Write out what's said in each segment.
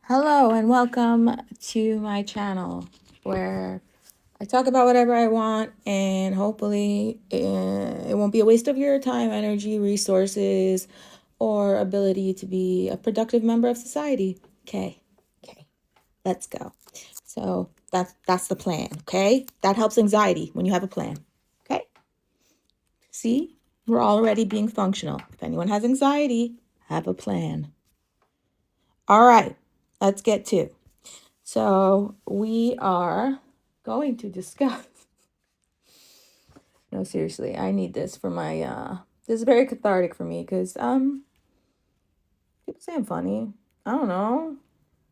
Hello and welcome to my channel where I talk about whatever I want and hopefully it won't be a waste of your time, energy, resources, or ability to be a productive member of society. Okay, let's go. So that's the plan, okay? That helps anxiety when you have a plan, okay? See, we're already being functional. If anyone has anxiety, have a plan. All right, let's get to. So we are going to discuss. No, seriously, I need this for my this is very cathartic for me because people say I'm funny. I don't know.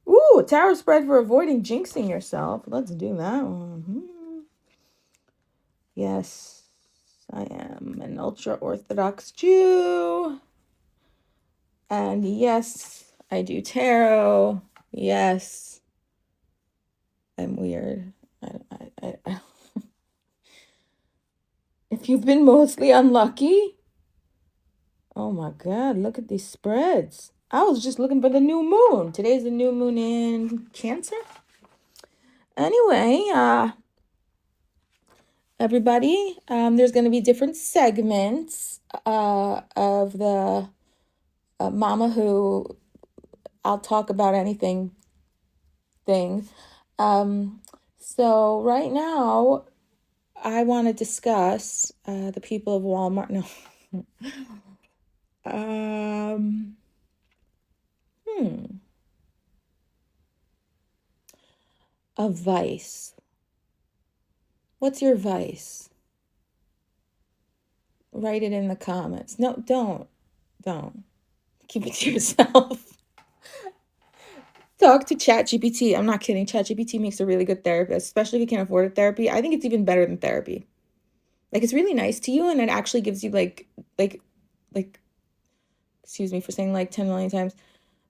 Ooh, a tarot spread for avoiding jinxing yourself. Let's do that one. Yes, I am an ultra Orthodox Jew. And yes, I do tarot. Yes, I'm weird. I If you've been mostly unlucky, oh my God, look at these spreads. I was just looking for the new moon. Today's the new moon in Cancer. Anyway, everybody, there's going to be different segments of the Mama Who I'll talk about anything thing. So right now, I want to discuss the people of Walmart. No. A vice. What's your vice? Write it in the comments. No, don't. Keep it to yourself. Talk to ChatGPT. I'm not kidding. ChatGPT makes a really good therapist, especially if you can't afford a therapy. I think it's even better than therapy. Like, it's really nice to you, and it actually gives you like, excuse me for saying like 10 million times,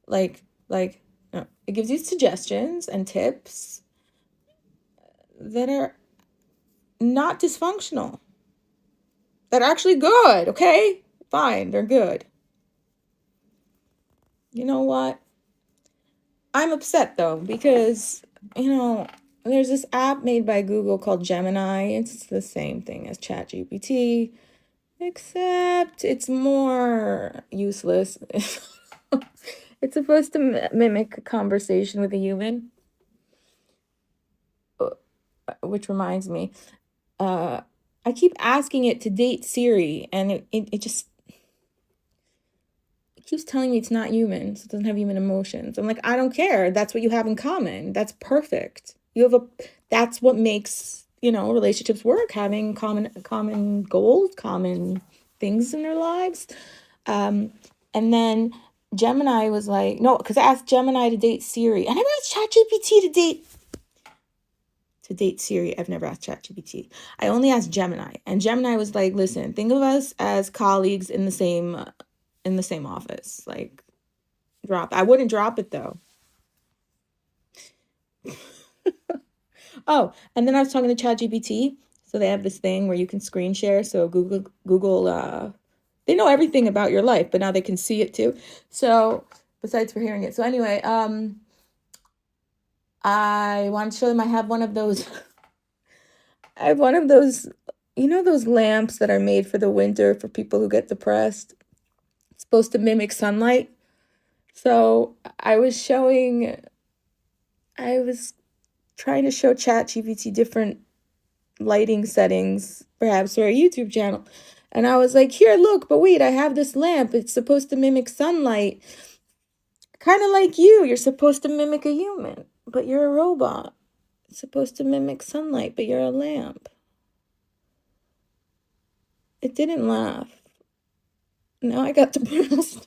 no, it gives you suggestions and tips that are not dysfunctional. That are actually good, okay? Fine, they're good. You know what? I'm upset though because, there's this app made by Google called Gemini. It's the same thing as ChatGPT, except it's more useless. It's supposed to mimic a conversation with a human, which reminds me, I keep asking it to date Siri, and it just keeps telling me it's not human, so it doesn't have human emotions. I'm like, I don't care. That's what you have in common. That's perfect. That's what makes, relationships work, having common goals, common things in their lives. And then Gemini was like, no, because I asked Gemini to date Siri. I never asked ChatGPT to date Siri. I've never asked ChatGPT. I only asked Gemini. And Gemini was like, listen, think of us as colleagues in the same office. Like, I wouldn't drop it though. Oh, and then I was talking to ChatGPT. So they have this thing where you can screen share. So Google, they know everything about your life, but now they can see it too. So besides for hearing it. So anyway, I want to show them I have one of those. I have one of those, those lamps that are made for the winter for people who get depressed. It's supposed to mimic sunlight. So I was trying to show ChatGPT different lighting settings, perhaps for a YouTube channel. And I was like, here, look, but wait, I have this lamp. It's supposed to mimic sunlight. Kind of like you. You're supposed to mimic a human, but you're a robot. It's supposed to mimic sunlight, but you're a lamp. It didn't laugh. Now I got depressed.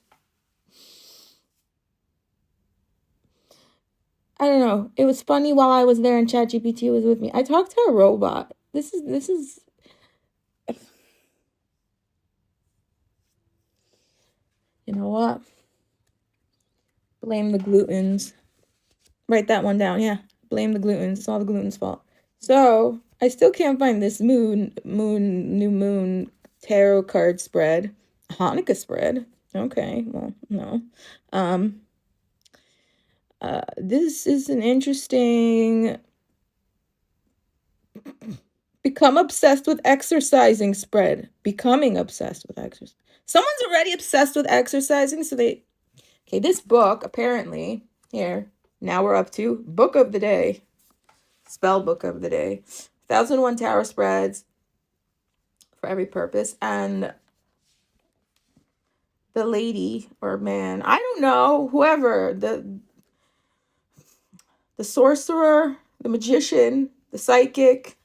I don't know. It was funny while I was there and ChatGPT was with me. I talked to a robot. This is you know what? Blame the glutens. Write that one down. Yeah. Blame the glutens. It's all the glutens' fault. So I still can't find this new moon tarot card spread. Hanukkah spread. Okay. Well, no. This is an interesting become obsessed with exercising spread. Becoming obsessed with exercise. Someone's already obsessed with exercising, so okay, this book, apparently, here, now we're up to book of the day. Spell book of the day. 1001 tarot spreads for every purpose. And the lady or man, I don't know, whoever, the sorcerer, the magician, the psychic,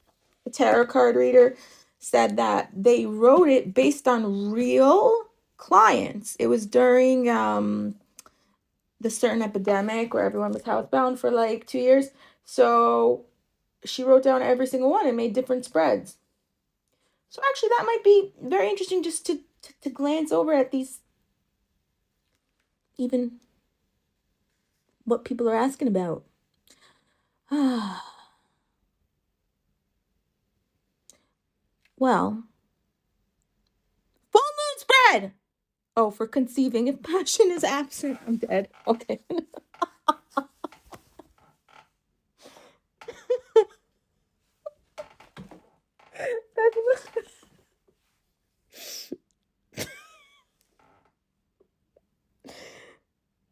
the tarot card reader, said that they wrote it based on real clients. It was during the certain epidemic where everyone was housebound for like 2 years. So she wrote down every single one and made different spreads. So actually that might be very interesting just to glance over at these, even what people are asking about. Well, full moon spread. Oh, for conceiving if passion is absent. I'm dead. Okay.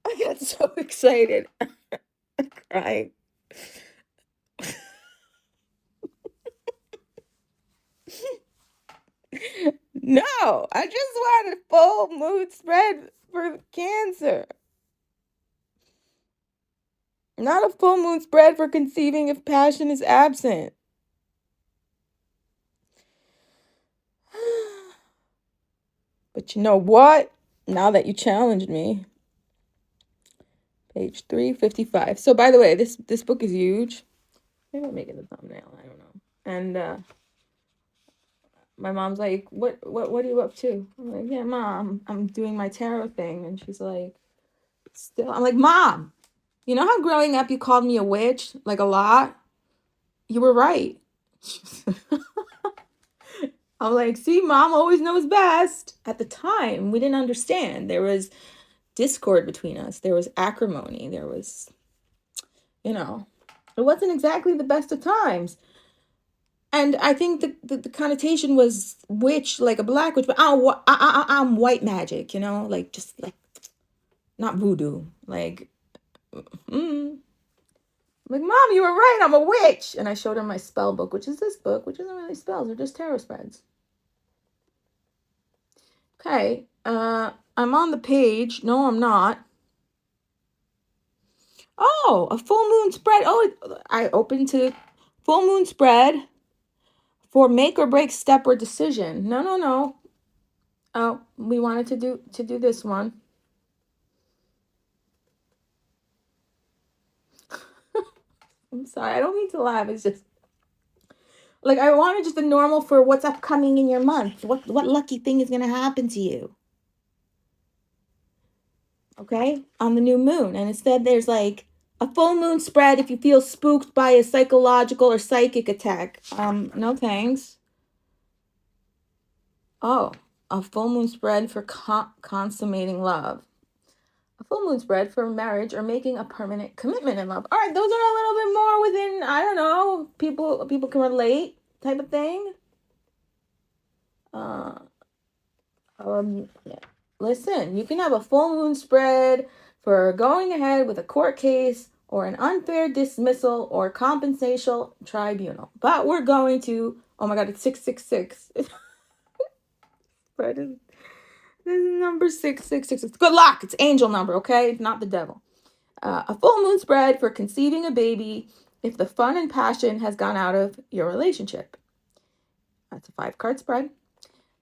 I got so excited. I'm crying. No, I just wanted full moon spread for Cancer. Not a full moon spread for conceiving if passion is absent. But you know what? Now that you challenged me. Page 355. So by the way, this book is huge. Maybe I'll make it a thumbnail. I don't know. And my mom's like, what are you up to? I'm like, yeah, Mom, I'm doing my tarot thing. And she's like, still. I'm like, Mom, you know how growing up you called me a witch? Like a lot? You were right. I'm like, see, Mom always knows best. At the time, we didn't understand. There was discord between us. There was acrimony. There was, it wasn't exactly the best of times. And I think the connotation was witch, like a black witch, but I'm white magic, like just like not voodoo. Like, like, Mom, you were right. I'm a witch. And I showed her my spell book, which is this book, which isn't really spells. They're just tarot spreads. Okay. I'm on the page. No, I'm not. Oh, a full moon spread. Oh, I opened to full moon spread for make or break step or decision. No. Oh, we wanted to do this one. I'm sorry. I don't mean to laugh. It's just like I wanted just the normal for what's upcoming in your month. What lucky thing is going to happen to you? Okay? On the new moon. And instead there's like a full moon spread if you feel spooked by a psychological or psychic attack. No thanks. Oh, a full moon spread for consummating love. A full moon spread for marriage or making a permanent commitment in love. All right, those are a little bit more within, I don't know, people can relate type of thing. Yeah. Listen, you can have a full moon spread for going ahead with a court case or an unfair dismissal or compensation tribunal. But we're going to, oh my God, it's 666. But this is number 666. Good luck. It's angel number, okay? Not the devil. A full moon spread for conceiving a baby if the fun and passion has gone out of your relationship. That's a 5-card spread.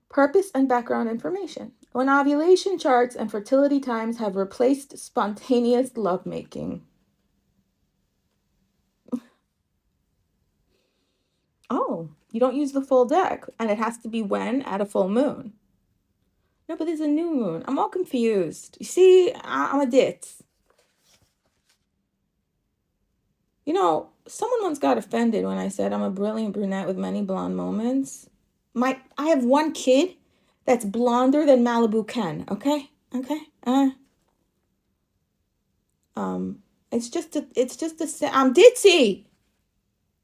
Purpose and background information. When ovulation charts and fertility times have replaced spontaneous lovemaking. Oh, you don't use the full deck, and it has to be when? At a full moon. No, but there's a new moon. I'm all confused. You see, I'm a ditz. Someone once got offended when I said I'm a brilliant brunette with many blonde moments. I have one kid that's blonder than Malibu Ken, okay? It's just I'm ditzy.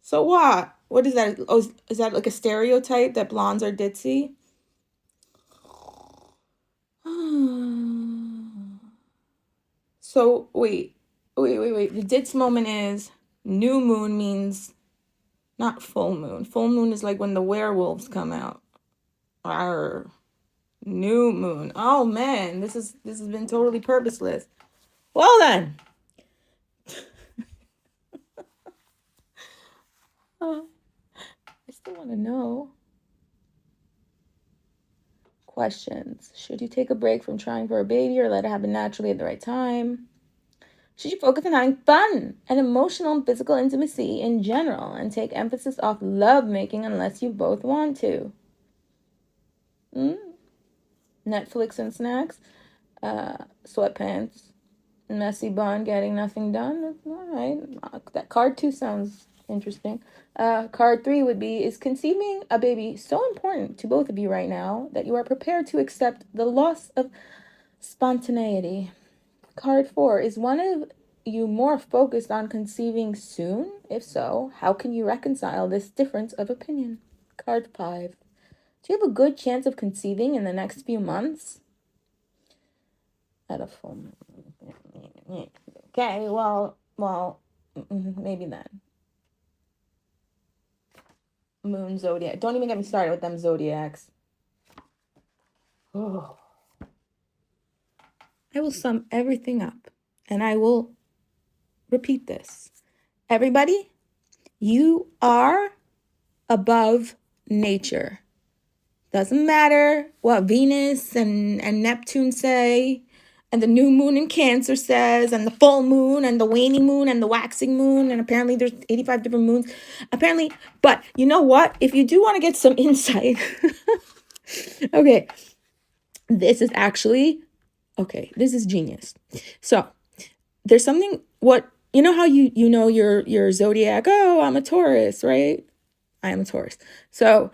So what? What is that? Oh, is that like a stereotype that blondes are ditzy? So wait. The ditz moment is new moon means not full moon. Full moon is like when the werewolves come out. Arr. New moon. Oh man, this has been totally purposeless. Well then. I still want to know. Questions. Should you take a break from trying for a baby or let it happen naturally at the right time? Should you focus on having fun and emotional and physical intimacy in general and take emphasis off love making unless you both want to? Netflix and snacks, sweatpants, messy bun, getting nothing done. All right. That card 2 sounds interesting. Card 3 would be, is conceiving a baby so important to both of you right now that you are prepared to accept the loss of spontaneity? Card 4, is one of you more focused on conceiving soon? If so, how can you reconcile this difference of opinion? Card 5, do you have a good chance of conceiving in the next few months? At a full moon. Okay, well, maybe then. Moon Zodiac. Don't even get me started with them Zodiacs. Oh. I will sum everything up and I will repeat this. Everybody, you are above nature. Doesn't matter what Venus and Neptune say, and the new moon in Cancer says, and the full moon, and the waning moon, and the waxing moon, and apparently there's 85 different moons. Apparently, but you know what? If you do want to get some insight, okay, this is actually, this is genius. So there's something, you know how you know your zodiac, oh, I'm a Taurus, right? I am a Taurus. So,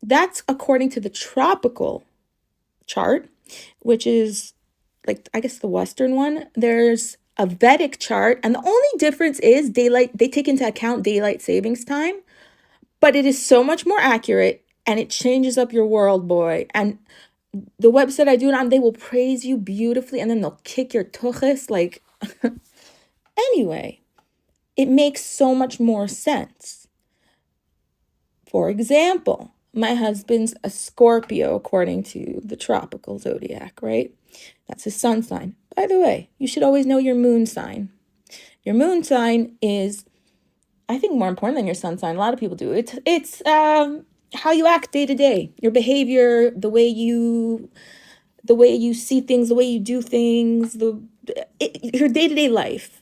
that's according to the tropical chart, which is like, I guess the Western one. There's a Vedic chart, and the only difference is daylight. They take into account daylight savings time, but it is so much more accurate and it changes up your world, boy. And the website I do it on, they will praise you beautifully and then they'll kick your tuchus. Like, anyway, it makes so much more sense. For example, my husband's a Scorpio according to the tropical zodiac, right? That's his sun sign. By the way, you should always know your moon sign. Your moon sign is, I think, more important than your sun sign. A lot of people do. It's how you act day to day, your behavior, the way you see things, the way you do things, your day-to-day life,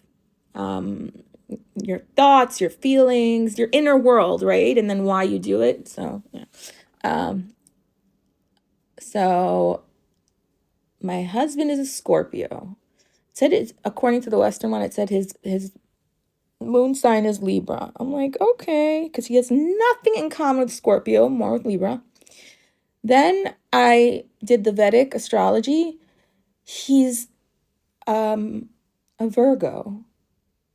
your thoughts, your feelings, your inner world, right? And then why you do it. So, yeah. So my husband is a Scorpio. It said it, according to the Western one, it said his moon sign is Libra. I'm like, okay, because he has nothing in common with Scorpio, more with Libra. Then I did the Vedic astrology. He's a Virgo.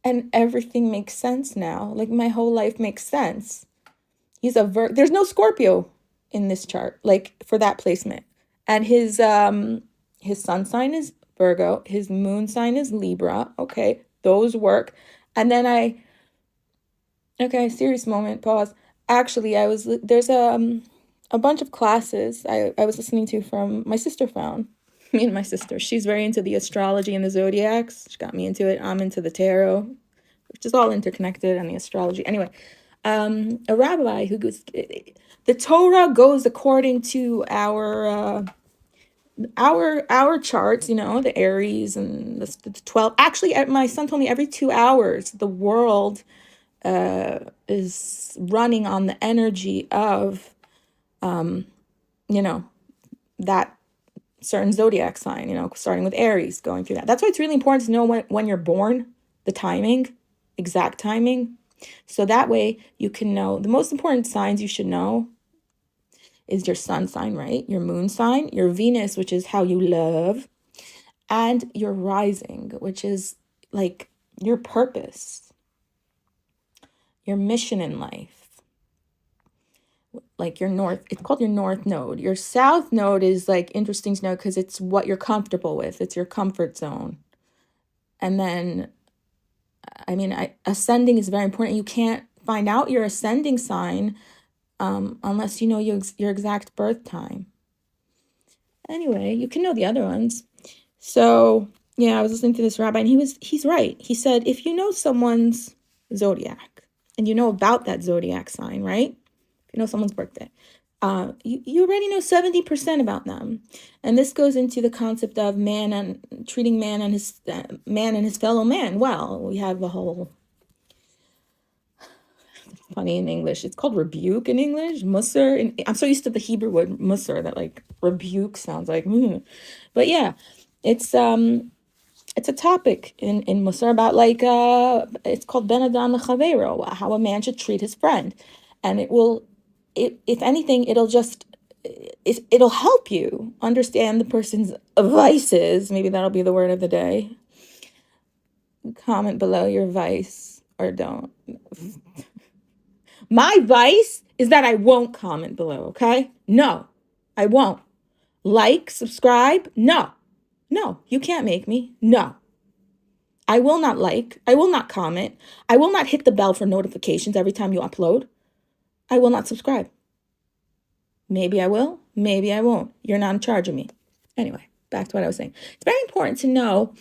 And everything makes sense now. Like, my whole life makes sense. He's there's no Scorpio in this chart, like, for that placement. And his sun sign is Virgo. His moon sign is Libra. Okay, those work. And then serious moment, pause. Actually, there's a bunch of classes I was listening to from my sister found. Me and my sister. She's very into the astrology and the zodiacs. She got me into it. I'm into the tarot, which is all interconnected, and the astrology. Anyway, a rabbi who goes, the Torah goes according to our charts, the Aries and the 12. Actually, my son told me every 2 hours, the world is running on the energy of, that certain zodiac sign, starting with Aries, going through that. That's why it's really important to know when you're born, the timing, exact timing. So that way you can know the most important signs you should know is your sun sign, right? Your moon sign, your Venus, which is how you love, and your rising, which is like your purpose, your mission in life. Like it's called your north node. Your south node is like interesting to know because it's what you're comfortable with. It's your comfort zone. And then, ascending is very important. You can't find out your ascending sign unless you know your exact birth time. Anyway, you can know the other ones. So, yeah, I was listening to this rabbi, and he's right. He said, if you know someone's zodiac, and you know about that zodiac sign, right? If you know someone's birthday, you already know 70% about them. And this goes into the concept of treating man and his fellow man well. We have a whole, funny in English, it's called rebuke in English, musar. And I'm so used to the Hebrew word musar that like rebuke sounds like, but yeah, it's a topic in musar about like it's called 𝓜𝓸𝓶𝓪, how a man should treat his friend, and if anything, it'll help you understand the person's vices. Maybe that'll be the word of the day. Comment below your vice or don't. My vice is that I won't comment below, okay? No, I won't. Like, subscribe? No, you can't make me. No. I will not like. I will not comment. I will not hit the bell for notifications every time you upload. I will not subscribe. Maybe I will. Maybe I won't. You're not in charge of me. Anyway, back to what I was saying. It's very important to know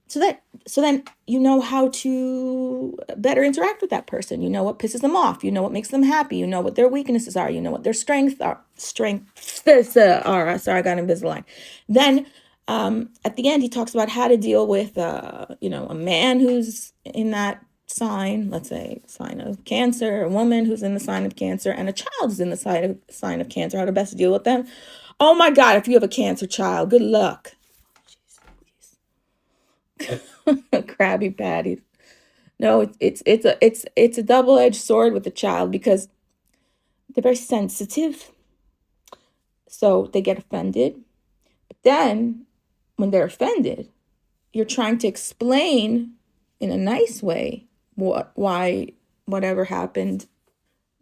so then you know how to better interact with that person. You know what pisses them off. You know what makes them happy. You know what their weaknesses are. You know what their strengths are. Sorry, I got Invisalign. Then at the end, he talks about how to deal with a man who's in that sign, let's say sign of Cancer, a woman who's in the sign of Cancer, and a child who's in the sign of Cancer. How to best deal with them. Oh my God, if you have a Cancer child, good luck. Krabby Patties. No, it's a double-edged sword with the child because they're very sensitive, so they get offended. But then when they're offended, you're trying to explain in a nice way why whatever happened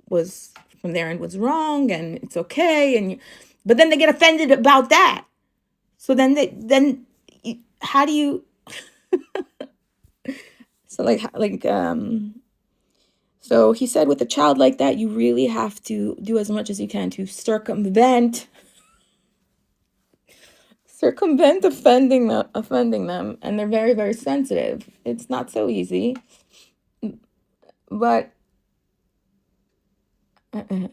was from their end was wrong and it's okay, but then they get offended about that. So then how do you so he said with a child like that, you really have to do as much as you can to circumvent offending them, and they're very, very sensitive. It's not so easy, but I'll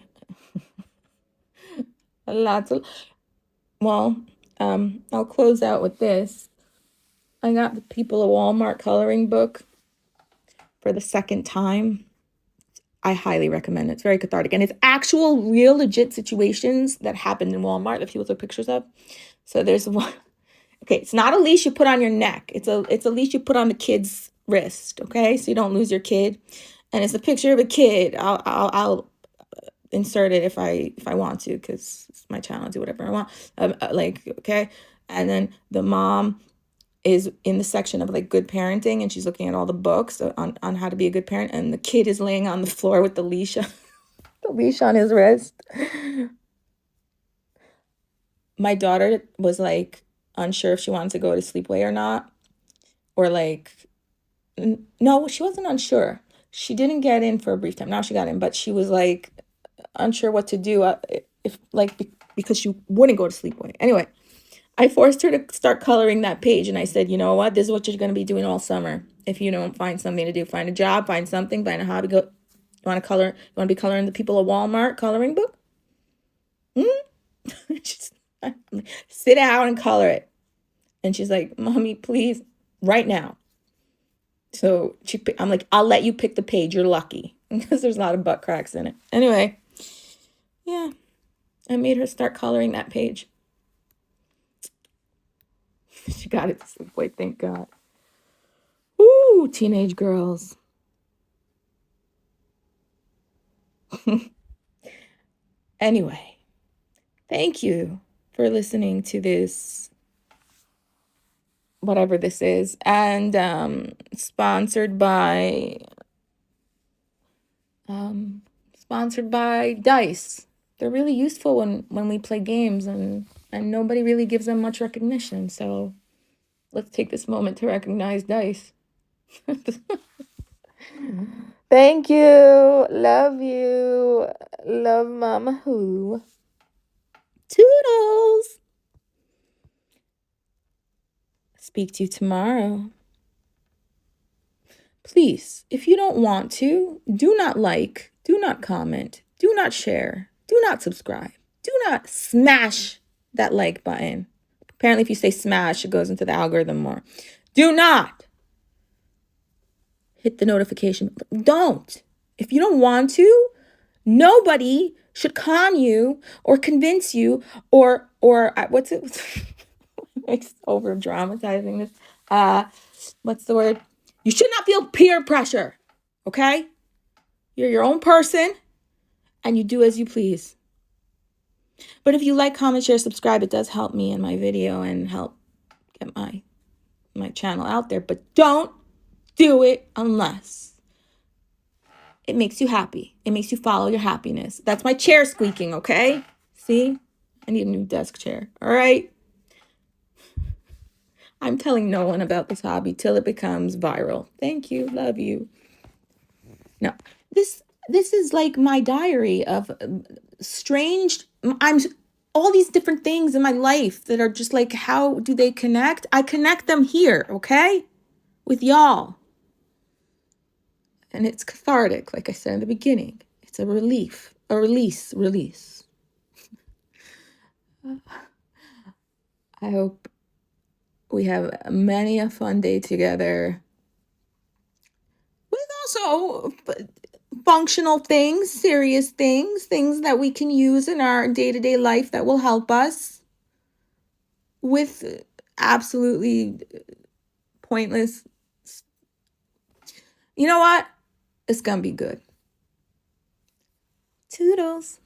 close out with this. I got the People of Walmart coloring book for the second time. I highly recommend it. It's very cathartic, and it's actual, real, legit situations that happened in Walmart that people took pictures of. So there's one. Okay, it's not a leash you put on your neck. It's a leash you put on the kid's wrist. Okay, so you don't lose your kid. And it's a picture of a kid. I'll insert it if I want to, because it's my channel. I'll do whatever I want. Okay, and then the mom is in the section of like good parenting, and she's looking at all the books on how to be a good parent, and the kid is laying on the floor with the leash on his wrist. My daughter was like unsure if she wanted to go to sleepaway or not, or like no, she wasn't unsure. She didn't get in for a brief time. Now she got in, but she was like unsure what to do because she wouldn't go to sleepaway. Anyway, I forced her to start coloring that page, and I said, you know what? This is what you're going to be doing all summer. If you don't find something to do, find a job, find something, find a hobby. Go. You want to color? You want to be coloring the People of Walmart coloring book? Just sit down and color it. And she's like, Mommy, please, right now. So I'm like, I'll let you pick the page. You're lucky because there's a lot of butt cracks in it. Anyway, yeah, I made her start coloring that page. She got it to sleep. Wait, thank God. Ooh, teenage girls. Anyway, thank you for listening to this whatever this is, and sponsored by dice. They're really useful when we play games, and nobody really gives them much recognition. So let's take this moment to recognize dice. Thank you. Love you. Love Mama Who. Toodles. Speak to you tomorrow. Please, if you don't want to, do not like, do not comment, do not share, do not subscribe, do not smash that like button. Apparently, if you say smash, it goes into the algorithm more. Do not hit the notification. Don't. If you don't want to, nobody should con you or convince you or what's it? It's over dramatizing this. What's the word? You should not feel peer pressure. Okay? You're your own person and you do as you please. But if you like, comment, share, subscribe, it does help me in my video and help get my channel out there. But don't do it unless it makes you happy. It makes you follow your happiness. That's my chair squeaking, okay? See? I need a new desk chair. All right? I'm telling no one about this hobby till it becomes viral. Thank you. Love you. No. This is like my diary of strange all these different things in my life that are just like, how do they connect? I connect them here, okay? With y'all. And it's cathartic, like I said in the beginning. It's a relief, a release. I hope we have many a fun day together with also functional things, serious things that we can use in our day-to-day life that will help us with absolutely pointless. You know what? It's gonna be good. Toodles.